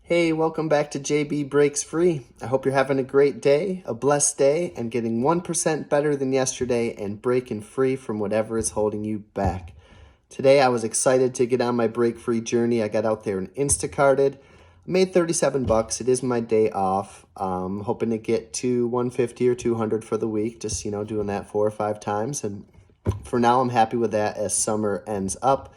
Hey, welcome back to JB Breaks Free. I hope you're having a great day, a blessed day, and getting 1% better than yesterday and breaking free from whatever is holding you back. Today, I was excited to get on my break free journey. I got out there and Instacarted. I made 37 bucks. It is my day off. Hoping to get to 150 or 200 for the week, just, doing that 4 or 5 times. And for now, I'm happy with that as summer ends up.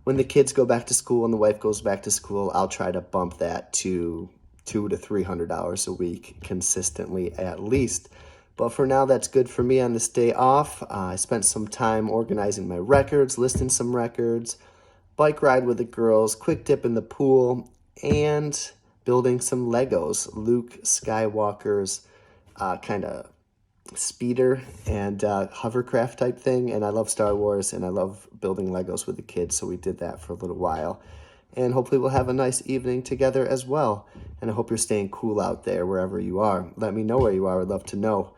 When the kids go back to school and the wife goes back to school, I'll try to bump that to $200 to $300 a week consistently at least. But for now, that's good for me on this day off. I spent some time organizing my records, listing some records, bike ride with the girls, quick dip in the pool, and building some Legos. Luke Skywalker's kind of speeder and hovercraft type thing. And I love Star Wars and I love building Legos with the kids. So we did that for a little while. And hopefully we'll have a nice evening together as well. And I hope you're staying cool out there wherever you are. Let me know where you are. I'd love to know.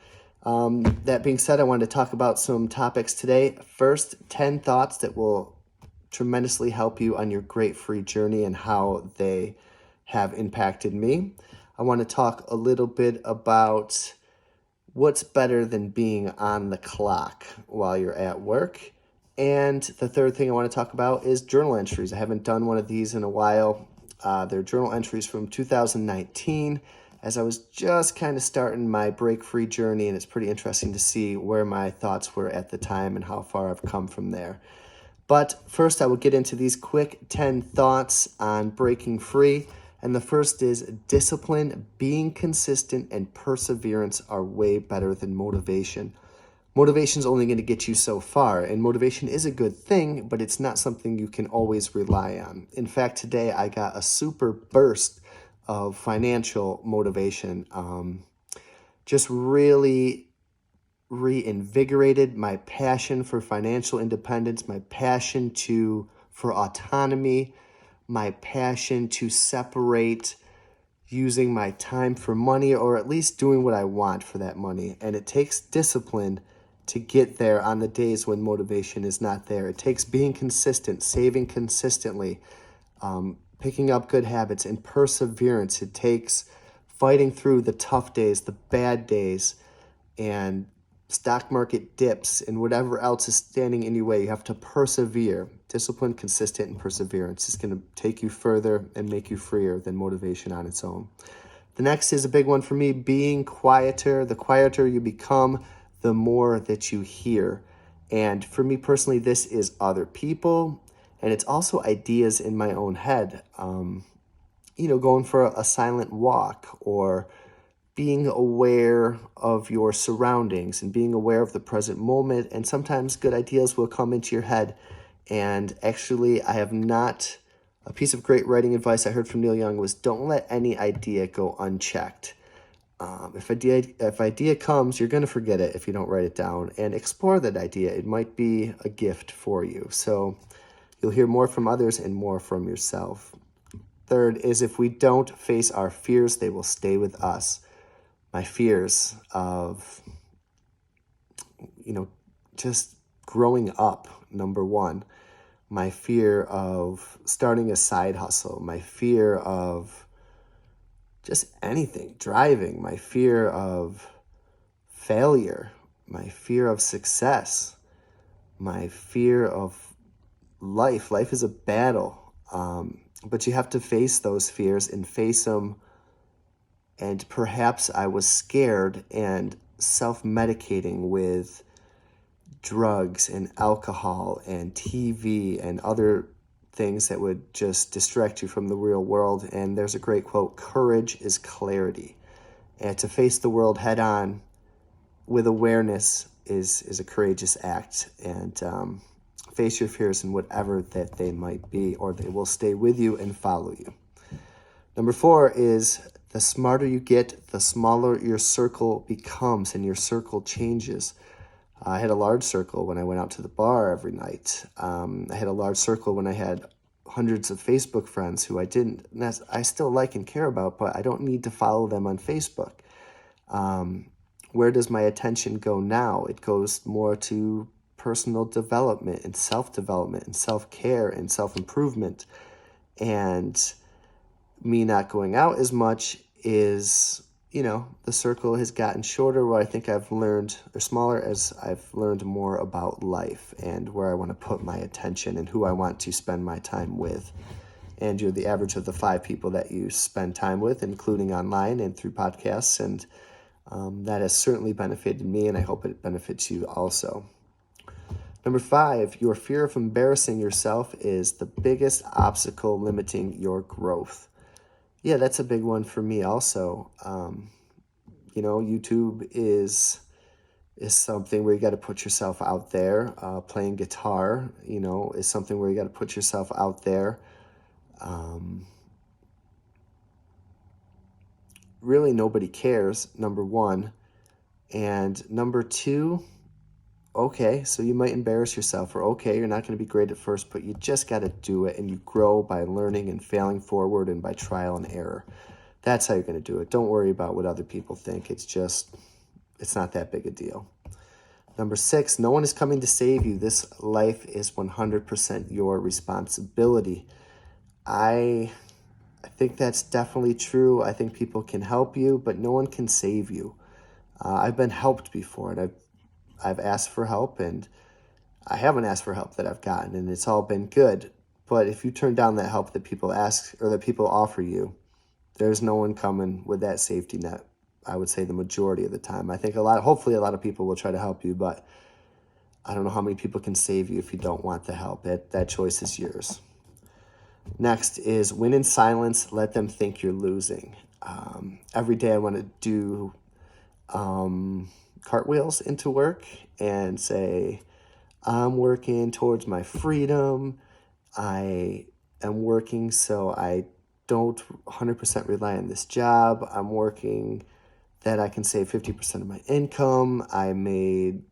That being said, I wanted to talk about some topics today. First, 10 thoughts that will tremendously help you on your great free journey and how they have impacted me. I want to talk a little bit about what's better than being on the clock while you're at work. And the third thing I want to talk about is journal entries. I haven't done one of these in a while. They're journal entries from 2019 as I was just kind of starting my break-free journey, and it's pretty interesting to see where my thoughts were at the time and how far I've come from there. But first, I will get into these quick 10 thoughts on breaking free. And the first is discipline, being consistent, and perseverance are way better than motivation. Motivation is only going to get you so far, and motivation is a good thing, but it's not something you can always rely on. In fact, today I got a super burst of financial motivation. Just really reinvigorated my passion for financial independence, my passion for autonomy, my passion to separate using my time for money, or at least doing what I want for that money. And it takes discipline to get there on the days when motivation is not there. It takes being consistent, saving consistently, picking up good habits, and perseverance. It takes fighting through the tough days, the bad days, and stock market dips and whatever else is standing in your way. You have to persevere. Discipline, consistent, and perseverance is going to take you further and make you freer than motivation on its own. The next is a big one for me, being quieter. The quieter you become, the more that you hear. And for me personally, this is other people, and it's also ideas in my own head. Going for a silent walk, or being aware of your surroundings and being aware of the present moment. And sometimes good ideas will come into your head. And actually, a piece of great writing advice I heard from Neil Young was, don't let any idea go unchecked. If idea comes, you're going to forget it if you don't write it down, and explore that idea. It might be a gift for you. So you'll hear more from others and more from yourself. Third is, if we don't face our fears, they will stay with us. My fears of, just growing up, number one. My fear of starting a side hustle. My fear of just anything, driving. My fear of failure. My fear of success. My fear of life. Life is a battle. But you have to face those fears and face them. And perhaps I was scared and self-medicating with drugs and alcohol and TV and other things that would just distract you from the real world. And there's a great quote, courage is clarity. And to face the world head on with awareness is a courageous act. And face your fears in whatever that they might be, or they will stay with you and follow you. Number 4 is, the smarter you get, the smaller your circle becomes and your circle changes. I had a large circle when I went out to the bar every night. I had a large circle when I had hundreds of Facebook friends who I still like and care about, but I don't need to follow them on Facebook. Where does my attention go now? It goes more to personal development and self-care and self-improvement. And me not going out as much is, the circle has gotten shorter where I think I've learned, or smaller as I've learned more about life and where I want to put my attention and who I want to spend my time with. And you're the average of the 5 people that you spend time with, including online and through podcasts. And that has certainly benefited me, and I hope it benefits you also. Number 5, your fear of embarrassing yourself is the biggest obstacle limiting your growth. Yeah, that's a big one for me also. YouTube is something where you got to put yourself out there. Playing guitar, is something where you got to put yourself out there. Really, nobody cares, number 1. And number 2, okay, so you might embarrass yourself, or okay, you're not going to be great at first, but you just got to do it, and you grow by learning and failing forward and by trial and error. That's how you're going to do it. Don't worry about what other people think. It's not that big a deal. Number 6, no one is coming to save you. This life is 100% your responsibility. I think that's definitely true. I think people can help you, but no one can save you. I've been helped before, and I've asked for help, and I haven't asked for help that I've gotten, and it's all been good. But if you turn down that help that people ask or that people offer you, there's no one coming with that safety net. I would say the majority of the time. I think hopefully a lot of people will try to help you, but I don't know how many people can save you if you don't want the help. That choice is yours. Next is win in silence. Let them think you're losing. Every day I want to do cartwheels into work and say, I'm working towards my freedom. I am working so I don't 100% rely on this job. I'm working that I can save 50% of my income. I made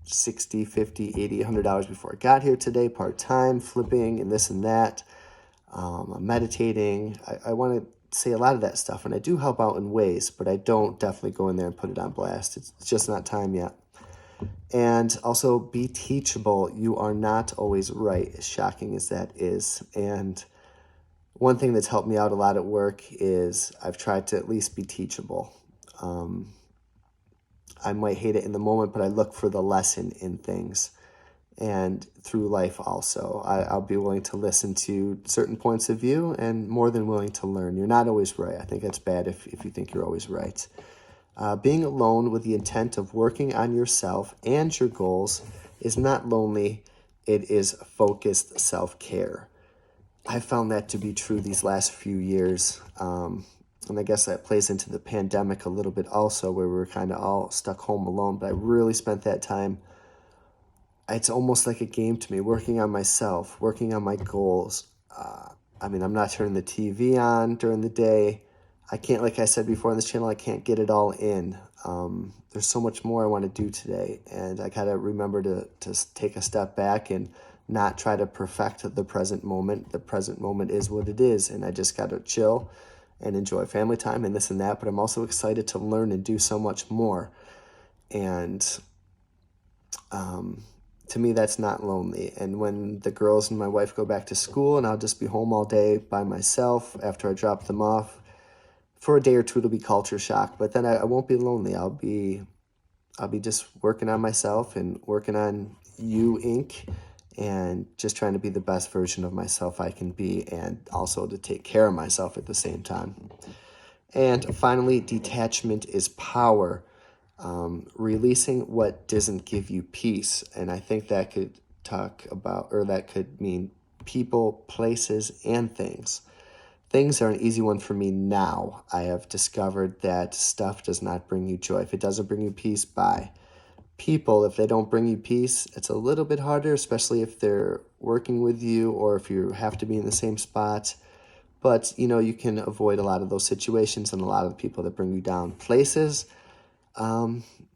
$60, $50, $80, $100 before I got here today, part-time, flipping and this and that. I'm meditating. I want to say a lot of that stuff, and I do help out in ways, but I don't definitely go in there and put it on blast. It's just not time yet. And also be teachable. You are not always right, as shocking as that is. And one thing that's helped me out a lot at work is I've tried to at least be teachable. I might hate it in the moment, but I look for the lesson in things. And through life also, I'll be willing to listen to certain points of view and more than willing to learn. You're not always right. I think that's bad if you think you're always right. Being alone with the intent of working on yourself and your goals is not lonely. It is focused self-care. I found that to be true these last few years. And I guess that plays into the pandemic a little bit also, where we were kind of all stuck home alone. But I really spent that time. It's almost like a game to me, working on myself, working on my goals. I'm not turning the TV on during the day. I can't, like I said before on this channel, I can't get it all in. There's so much more I want to do today. And I got to remember to take a step back and not try to perfect the present moment. The present moment is what it is. And I just got to chill and enjoy family time and this and that. But I'm also excited to learn and do so much more. And to me, that's not lonely. And when the girls and my wife go back to school and I'll just be home all day by myself after I drop them off, for a day or two, it'll be culture shock. But then I won't be lonely. I'll be just working on myself and working on You Inc. and just trying to be the best version of myself I can be, and also to take care of myself at the same time. And finally, detachment is power. Releasing what doesn't give you peace. And I think that could that could mean people, places, and things. Things are an easy one for me now. I have discovered that stuff does not bring you joy. If it doesn't bring you peace, bye. People, if they don't bring you peace, it's a little bit harder, especially if they're working with you or if you have to be in the same spot. But, you can avoid a lot of those situations and a lot of the people that bring you down. Places,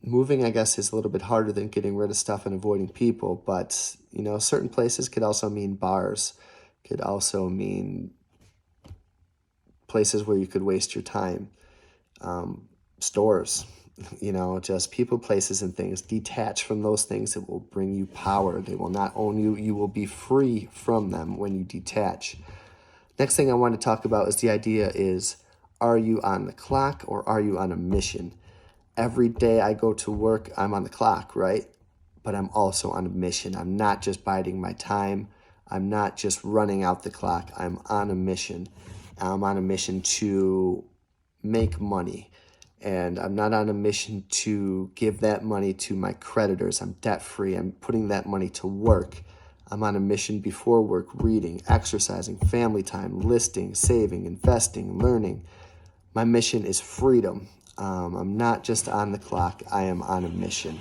moving, I guess, is a little bit harder than getting rid of stuff and avoiding people. But, certain places could also mean bars, could also mean places where you could waste your time, stores, just people, places, and things. Detach from those things that will bring you power. They will not own you. You will be free from them when you detach. Next thing I want to talk about is the idea is, are you on the clock or are you on a mission? Every day I go to work, I'm on the clock, right? But I'm also on a mission. I'm not just biding my time. I'm not just running out the clock. I'm on a mission. I'm on a mission to make money. And I'm not on a mission to give that money to my creditors. I'm debt free. I'm putting that money to work. I'm on a mission before work, reading, exercising, family time, listing, saving, investing, learning. My mission is freedom. I'm not just on the clock. I am on a mission.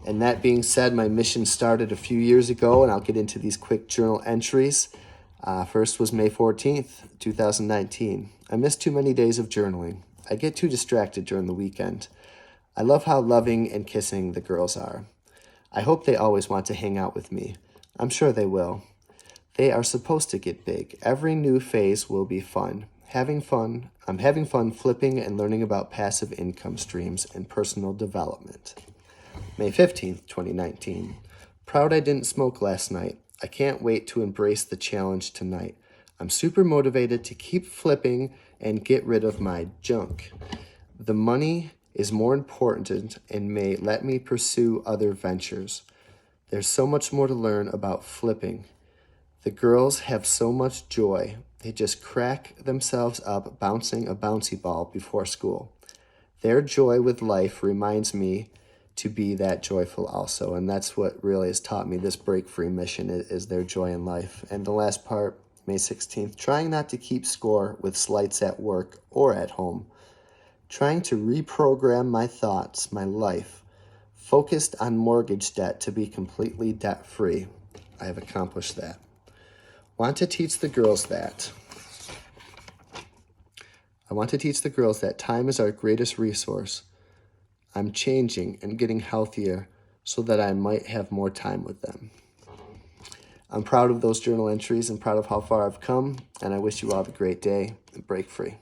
And that being said, my mission started a few years ago, and I'll get into these quick journal entries. First was May 14th, 2019. I missed too many days of journaling. I get too distracted during the weekend. I love how loving and kissing the girls are. I hope they always want to hang out with me. I'm sure they will. They are supposed to get big. Every new phase will be fun. I'm having fun flipping and learning about passive income streams and personal development. May 15th, 2019. Proud I didn't smoke last night. I can't wait to embrace the challenge tonight. I'm super motivated to keep flipping and get rid of my junk. The money is more important and may let me pursue other ventures. There's so much more to learn about flipping. The girls have so much joy. They just crack themselves up bouncing a bouncy ball before school. Their joy with life reminds me to be that joyful also. And that's what really has taught me this break-free mission is their joy in life. And the last part, May 16th, trying not to keep score with slights at work or at home. Trying to reprogram my thoughts, my life, focused on mortgage debt to be completely debt-free. I have accomplished that. Want to teach the girls that. I want to teach the girls that time is our greatest resource. I'm changing and getting healthier so that I might have more time with them. I'm proud of those journal entries and proud of how far I've come, and I wish you all have a great day and break free.